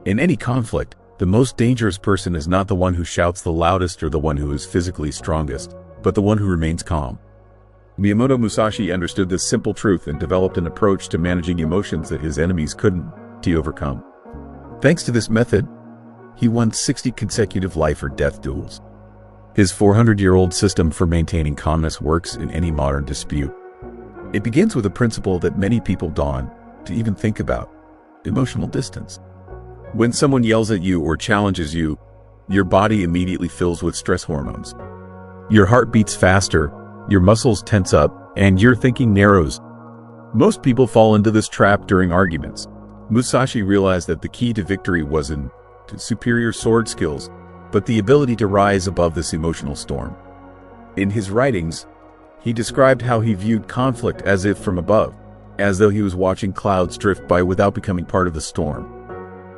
In any conflict, the most dangerous person is not the one who shouts the loudest or the one who is physically strongest, but the one who remains calm. Miyamoto Musashi understood this simple truth and developed an approach to managing emotions that his enemies couldn't overcome. Thanks to this method, he won 60 consecutive life or death duels. His 400-year-old system for maintaining calmness works in any modern dispute. It begins with a principle that many people don't even think about: emotional distance. When someone yells at you or challenges you, your body immediately fills with stress hormones. Your heart beats faster, your muscles tense up, and your thinking narrows. Most people fall into this trap during arguments. Musashi realized that the key to victory wasn't superior sword skills, but the ability to rise above this emotional storm. In his writings, he described how he viewed conflict as if from above, as though he was watching clouds drift by without becoming part of the storm.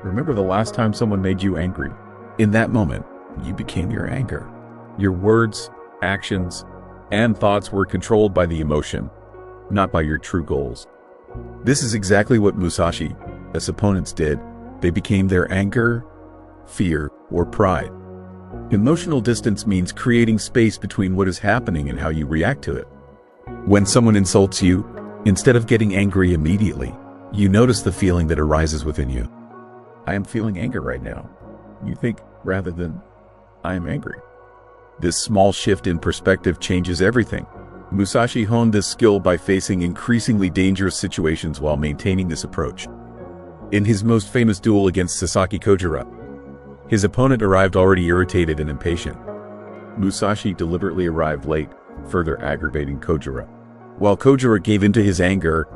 Remember the last time someone made you angry? In that moment, you became your anger. Your words, actions, and thoughts were controlled by the emotion, not by your true goals. This is exactly what Musashi's opponents did. They became their anger, fear, or pride. Emotional distance means creating space between what is happening and how you react to it. When someone insults you, instead of getting angry immediately, you notice the feeling that arises within you. I am feeling anger right now, you think, rather than I am angry. This small shift in perspective changes everything. Musashi honed this skill by facing increasingly dangerous situations while maintaining this approach. In his most famous duel against Sasaki Kojira, his opponent arrived already irritated and impatient. Musashi deliberately arrived late, further aggravating Kojira. While Kojira gave in to his anger,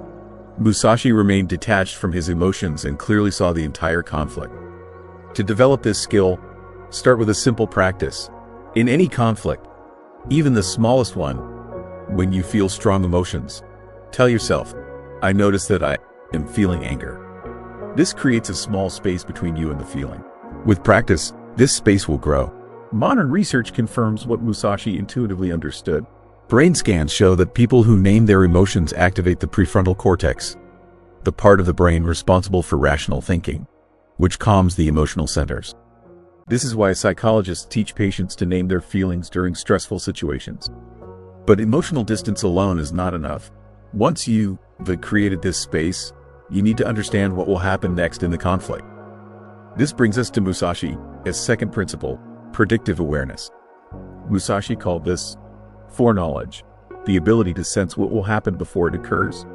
Musashi remained detached from his emotions and clearly saw the entire conflict. To develop this skill, start with a simple practice. In any conflict, even the smallest one, when you feel strong emotions, tell yourself, I notice that I am feeling anger. This creates a small space between you and the feeling. With practice, this space will grow. Modern research confirms what Musashi intuitively understood. Brain scans show that people who name their emotions activate the prefrontal cortex, the part of the brain responsible for rational thinking, which calms the emotional centers. This is why psychologists teach patients to name their feelings during stressful situations. But emotional distance alone is not enough. Once you've created this space, you need to understand what will happen next in the conflict. This brings us to Musashi's second principle, predictive awareness. Musashi called this foreknowledge, the ability to sense what will happen before it occurs.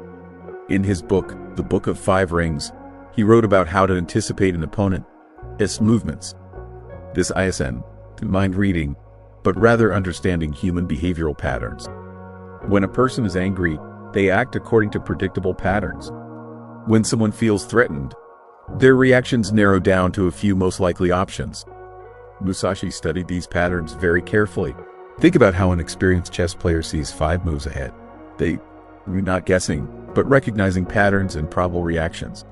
In his book, The Book of Five Rings, he wrote about how to anticipate an opponent's movements. This isn't mind reading, but rather understanding human behavioral patterns. When a person is angry, they act according to predictable patterns. When someone feels threatened, their reactions narrow down to a few most likely options. Musashi studied these patterns very carefully. Think about how an experienced chess player sees 5 moves ahead. They are not guessing, but recognizing patterns and probable reactions.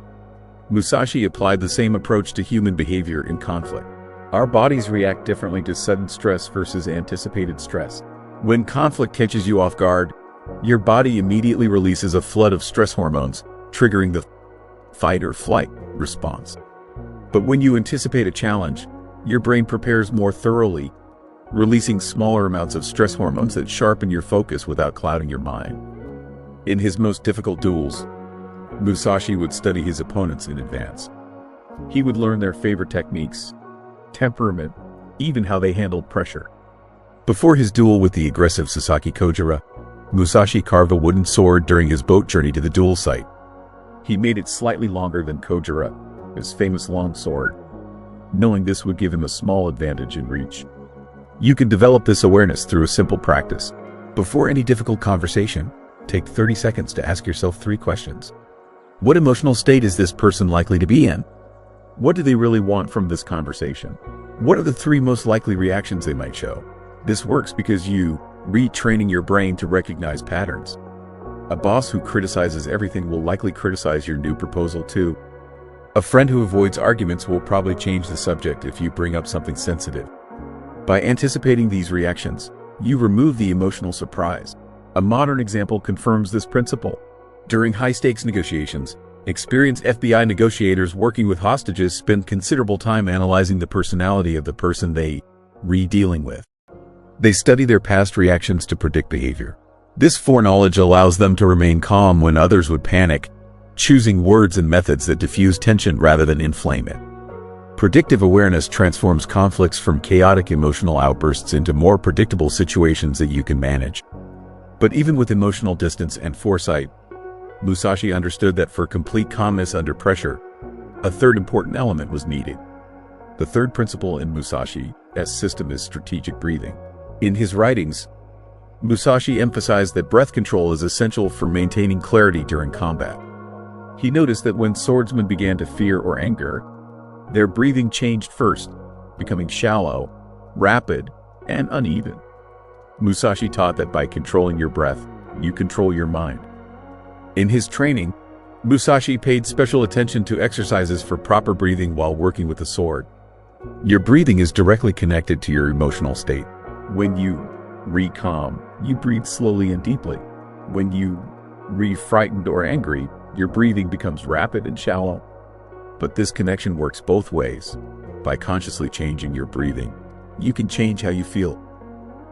Musashi applied the same approach to human behavior in conflict. Our bodies react differently to sudden stress versus anticipated stress. When conflict catches you off guard, your body immediately releases a flood of stress hormones, triggering the fight or flight response. But when you anticipate a challenge, your brain prepares more thoroughly, releasing smaller amounts of stress hormones that sharpen your focus without clouding your mind. In his most difficult duels, Musashi would study his opponents in advance. He would learn their favorite techniques, temperament, even how they handled pressure. Before his duel with the aggressive Sasaki Kojira, Musashi carved a wooden sword during his boat journey to the duel site. He made it slightly longer than Kojira, his famous long sword, knowing this would give him a small advantage in reach. You can develop this awareness through a simple practice. Before any difficult conversation, take 30 seconds to ask yourself 3 questions. What emotional state is this person likely to be in? What do they really want from this conversation? What are the 3 most likely reactions they might show? This works because you retraining your brain to recognize patterns. A boss who criticizes everything will likely criticize your new proposal too. A friend who avoids arguments will probably change the subject if you bring up something sensitive. By anticipating these reactions, you remove the emotional surprise. A modern example confirms this principle. During high-stakes negotiations, Experienced FBI negotiators working with hostages spend considerable time analyzing the personality of the person they dealing with. They study their past reactions to predict behavior. This foreknowledge allows them to remain calm when others would panic, choosing words and methods that diffuse tension rather than inflame it. Predictive awareness transforms conflicts from chaotic emotional outbursts into more predictable situations that you can manage. But even with emotional distance and foresight, Musashi understood that for complete calmness under pressure, a third important element was needed. The third principle in Musashi's system is strategic breathing. In his writings, Musashi emphasized that breath control is essential for maintaining clarity during combat. He noticed that when swordsmen began to fear or anger, their breathing changed first, becoming shallow, rapid, and uneven. Musashi taught that by controlling your breath, you control your mind. In his training, Musashi paid special attention to exercises for proper breathing while working with the sword. Your breathing is directly connected to your emotional state. When you calm, you breathe slowly and deeply. When you frightened or angry, your breathing becomes rapid and shallow. But this connection works both ways. By consciously changing your breathing, you can change how you feel.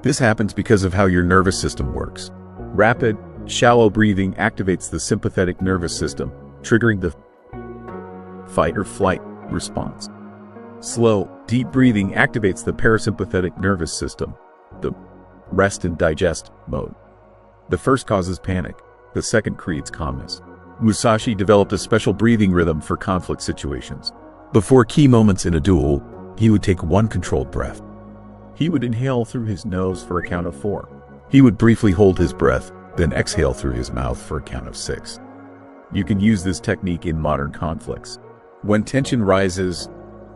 This happens because of how your nervous system works. Rapid, shallow breathing activates the sympathetic nervous system, triggering the fight or flight response. Slow, deep breathing activates the parasympathetic nervous system, the rest and digest mode. The first causes panic, the second creates calmness. Musashi developed a special breathing rhythm for conflict situations. Before key moments in a duel, he would take one controlled breath. He would inhale through his nose for a count of 4. He would briefly hold his breath, then exhale through his mouth for a count of 6. You can use this technique in modern conflicts. When tension rises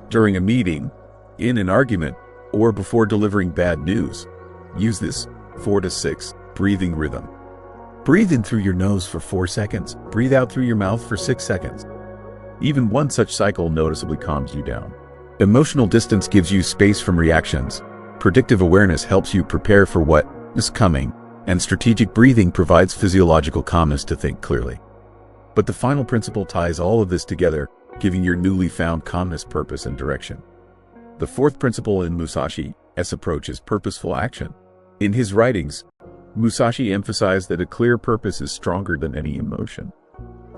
during a meeting, in an argument, or before delivering bad news, use this 4 to 6 breathing rhythm. Breathe in through your nose for 4 seconds. Breathe out through your mouth for 6 seconds. Even one such cycle noticeably calms you down. Emotional distance gives you space from reactions. Predictive awareness helps you prepare for what is coming, and strategic breathing provides physiological calmness to think clearly. But the final principle ties all of this together, giving your newly found calmness purpose and direction. The fourth principle in Musashi's approach is purposeful action. In his writings, Musashi emphasized that a clear purpose is stronger than any emotion.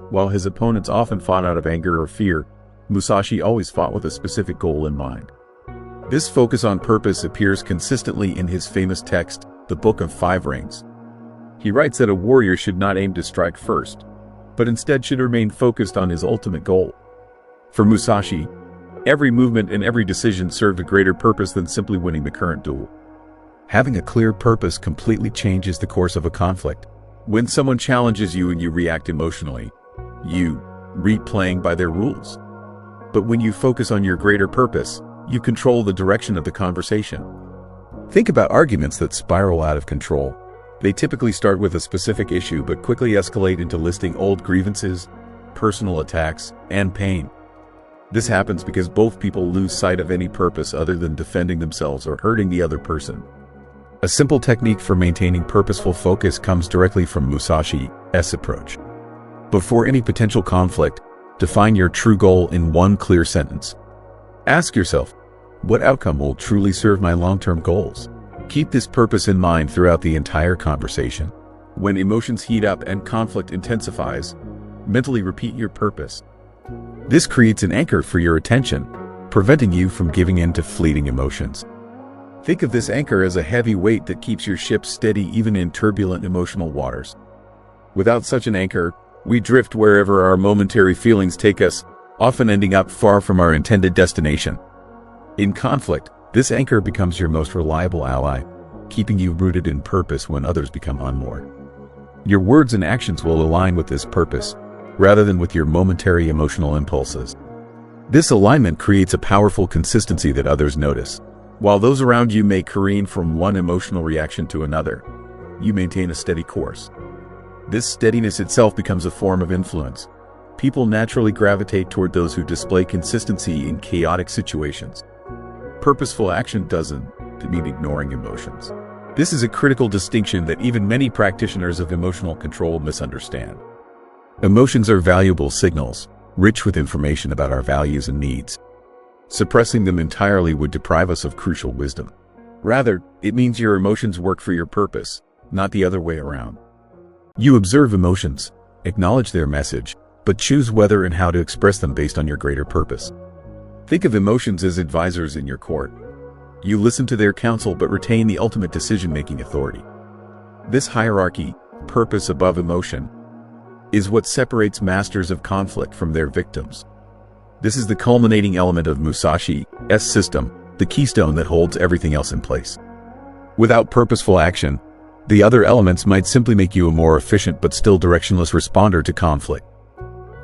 While his opponents often fought out of anger or fear, Musashi always fought with a specific goal in mind. This focus on purpose appears consistently in his famous text, The Book of Five Rings. He writes that a warrior should not aim to strike first, but instead should remain focused on his ultimate goal. For Musashi, every movement and every decision served a greater purpose than simply winning the current duel. Having a clear purpose completely changes the course of a conflict. When someone challenges you and you react emotionally, you playing by their rules. But when you focus on your greater purpose, you control the direction of the conversation. Think about arguments that spiral out of control. They typically start with a specific issue but quickly escalate into listing old grievances, personal attacks, and pain. This happens because both people lose sight of any purpose other than defending themselves or hurting the other person. A simple technique for maintaining purposeful focus comes directly from Musashi's approach. Before any potential conflict, define your true goal in one clear sentence. Ask yourself, what outcome will truly serve my long-term goals? Keep this purpose in mind throughout the entire conversation. When emotions heat up and conflict intensifies, mentally repeat your purpose. This creates an anchor for your attention, preventing you from giving in to fleeting emotions. Think of this anchor as a heavy weight that keeps your ship steady even in turbulent emotional waters. Without such an anchor, we drift wherever our momentary feelings take us, often ending up far from our intended destination. In conflict, this anchor becomes your most reliable ally, keeping you rooted in purpose when others become unmoored. Your words and actions will align with this purpose, rather than with your momentary emotional impulses. This alignment creates a powerful consistency that others notice. While those around you may careen from one emotional reaction to another, you maintain a steady course. This steadiness itself becomes a form of influence. People naturally gravitate toward those who display consistency in chaotic situations. Purposeful action doesn't mean ignoring emotions. This is a critical distinction that even many practitioners of emotional control misunderstand. Emotions are valuable signals, rich with information about our values and needs. Suppressing them entirely would deprive us of crucial wisdom. Rather, it means your emotions work for your purpose, not the other way around. You observe emotions, acknowledge their message, but choose whether and how to express them based on your greater purpose. Think of emotions as advisors in your court. You listen to their counsel but retain the ultimate decision-making authority. This hierarchy, purpose above emotion, is what separates masters of conflict from their victims. This is the culminating element of Musashi's system, the keystone that holds everything else in place. Without purposeful action, the other elements might simply make you a more efficient but still directionless responder to conflict.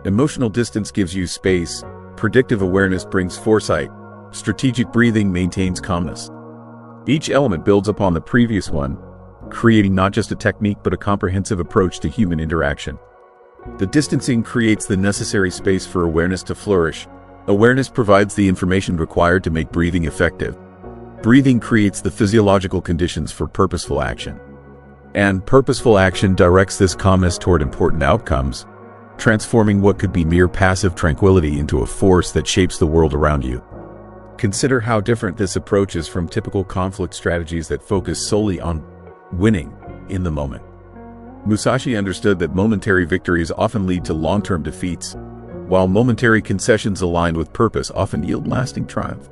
Emotional distance gives you space, predictive awareness brings foresight, strategic breathing maintains calmness. Each element builds upon the previous one, creating not just a technique but a comprehensive approach to human interaction. The distancing creates the necessary space for awareness to flourish. Awareness provides the information required to make breathing effective. Breathing creates the physiological conditions for purposeful action. And purposeful action directs this calmness toward important outcomes, transforming what could be mere passive tranquility into a force that shapes the world around you. Consider how different this approach is from typical conflict strategies that focus solely on winning in the moment. Musashi understood that momentary victories often lead to long-term defeats, while momentary concessions aligned with purpose often yield lasting triumph.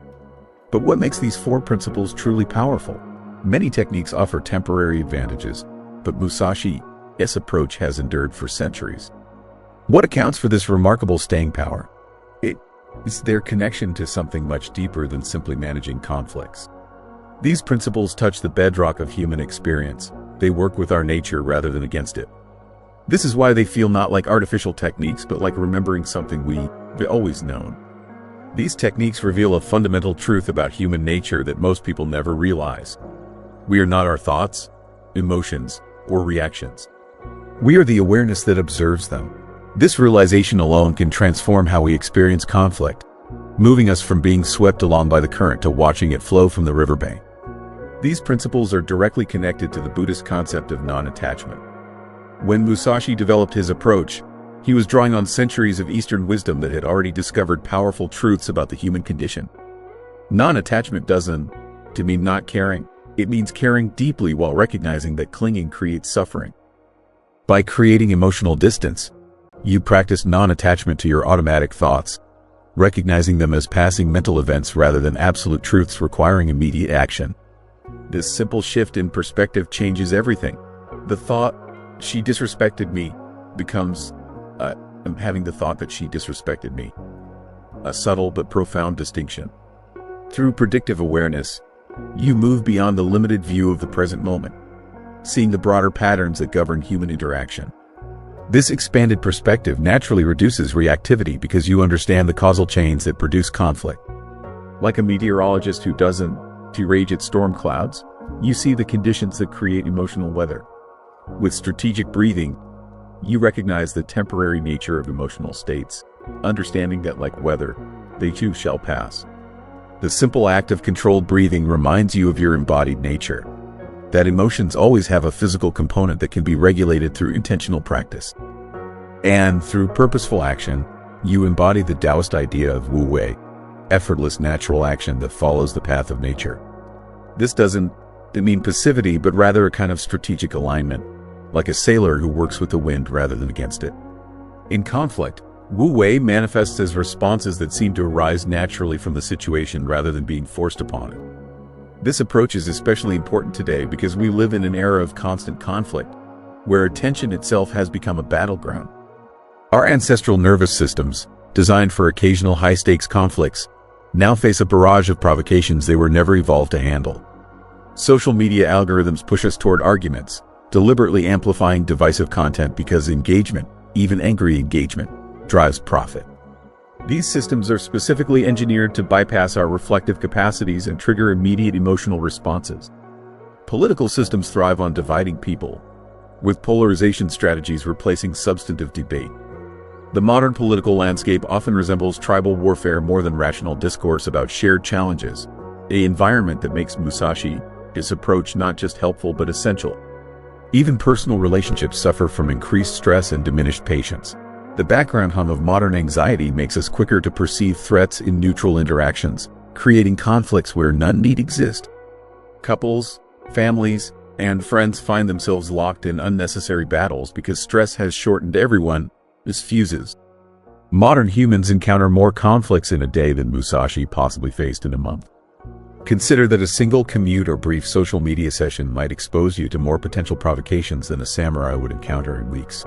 But what makes these four principles truly powerful? Many techniques offer temporary advantages, but Musashi's approach has endured for centuries. What accounts for this remarkable staying power? It is their connection to something much deeper than simply managing conflicts. These principles touch the bedrock of human experience. They work with our nature rather than against it. This is why they feel not like artificial techniques but like remembering something we've always known. These techniques reveal a fundamental truth about human nature that most people never realize. We are not our thoughts, emotions, or reactions. We are the awareness that observes them. This realization alone can transform how we experience conflict, moving us from being swept along by the current to watching it flow from the riverbank. These principles are directly connected to the Buddhist concept of non-attachment. When Musashi developed his approach, he was drawing on centuries of Eastern wisdom that had already discovered powerful truths about the human condition. Non-attachment doesn't mean not caring. It means caring deeply while recognizing that clinging creates suffering. By creating emotional distance, you practice non-attachment to your automatic thoughts, recognizing them as passing mental events rather than absolute truths requiring immediate action. This simple shift in perspective changes everything. The thought, "she disrespected me," becomes, "I'm having the thought that she disrespected me." A subtle but profound distinction. Through predictive awareness, you move beyond the limited view of the present moment, seeing the broader patterns that govern human interaction. This expanded perspective naturally reduces reactivity because you understand the causal chains that produce conflict. Like a meteorologist who doesn't rage at storm clouds, you see the conditions that create emotional weather. With strategic breathing, you recognize the temporary nature of emotional states, understanding that like weather, they too shall pass. The simple act of controlled breathing reminds you of your embodied nature, that emotions always have a physical component that can be regulated through intentional practice. And through purposeful action, you embody the Taoist idea of Wu Wei, effortless natural action that follows the path of nature. This doesn't mean passivity, but rather a kind of strategic alignment, like a sailor who works with the wind rather than against it. In conflict, Wu Wei manifests as responses that seem to arise naturally from the situation rather than being forced upon it. This approach is especially important today because we live in an era of constant conflict, where attention itself has become a battleground. Our ancestral nervous systems, designed for occasional high-stakes conflicts, now face a barrage of provocations they were never evolved to handle. Social media algorithms push us toward arguments, deliberately amplifying divisive content because engagement, even angry engagement, drives profit. These systems are specifically engineered to bypass our reflective capacities and trigger immediate emotional responses. Political systems thrive on dividing people, with polarization strategies replacing substantive debate. The modern political landscape often resembles tribal warfare more than rational discourse about shared challenges, an environment that makes Musashi's approach not just helpful but essential. Even personal relationships suffer from increased stress and diminished patience. The background hum of modern anxiety makes us quicker to perceive threats in neutral interactions, creating conflicts where none need exist. Couples, families, and friends find themselves locked in unnecessary battles because stress has shortened everyone's fuses. Modern humans encounter more conflicts in a day than Musashi possibly faced in a month. Consider that a single commute or brief social media session might expose you to more potential provocations than a samurai would encounter in weeks.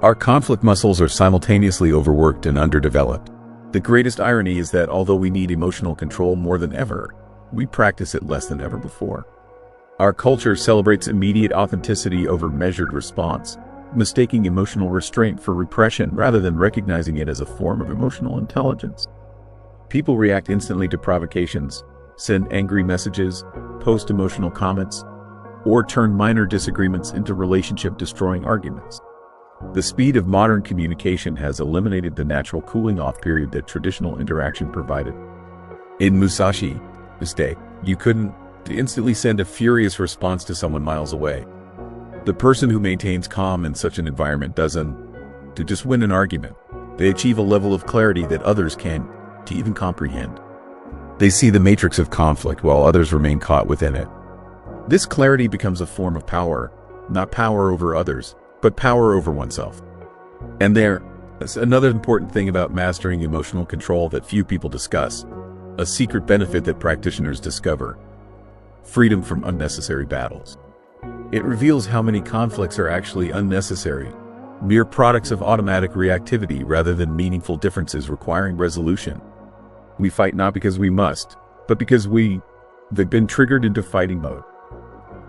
Our conflict muscles are simultaneously overworked and underdeveloped. The greatest irony is that although we need emotional control more than ever, we practice it less than ever before. Our culture celebrates immediate authenticity over measured response, mistaking emotional restraint for repression rather than recognizing it as a form of emotional intelligence. People react instantly to provocations, send angry messages, post emotional comments, or turn minor disagreements into relationship-destroying arguments. The speed of modern communication has eliminated the natural cooling-off period that traditional interaction provided. In Musashi's day, you couldn't instantly send a furious response to someone miles away. The person who maintains calm in such an environment doesn't just win an argument. They achieve a level of clarity that others can't even comprehend. They see the matrix of conflict while others remain caught within it. This clarity becomes a form of power, not power over others, but power over oneself. And there's another important thing about mastering emotional control that few people discuss, a secret benefit that practitioners discover: freedom from unnecessary battles. It reveals how many conflicts are actually unnecessary, mere products of automatic reactivity rather than meaningful differences requiring resolution. We fight not because we must, but because they've been triggered into fighting mode.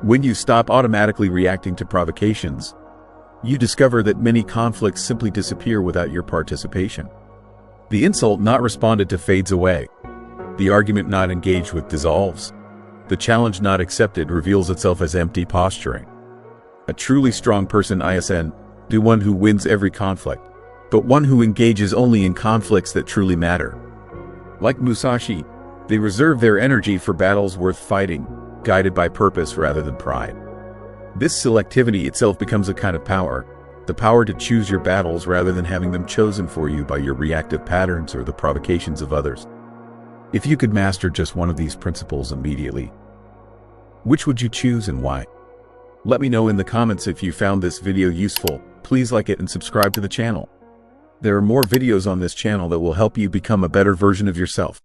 When you stop automatically reacting to provocations, you discover that many conflicts simply disappear without your participation. The insult not responded to fades away. The argument not engaged with dissolves. The challenge not accepted reveals itself as empty posturing. A truly strong person isn't the one who wins every conflict, but one who engages only in conflicts that truly matter. Like Musashi, they reserve their energy for battles worth fighting, guided by purpose rather than pride. This selectivity itself becomes a kind of power, the power to choose your battles rather than having them chosen for you by your reactive patterns or the provocations of others. If you could master just one of these principles immediately, which would you choose and why? Let me know in the comments if you found this video useful. Please like it and subscribe to the channel. There are more videos on this channel that will help you become a better version of yourself.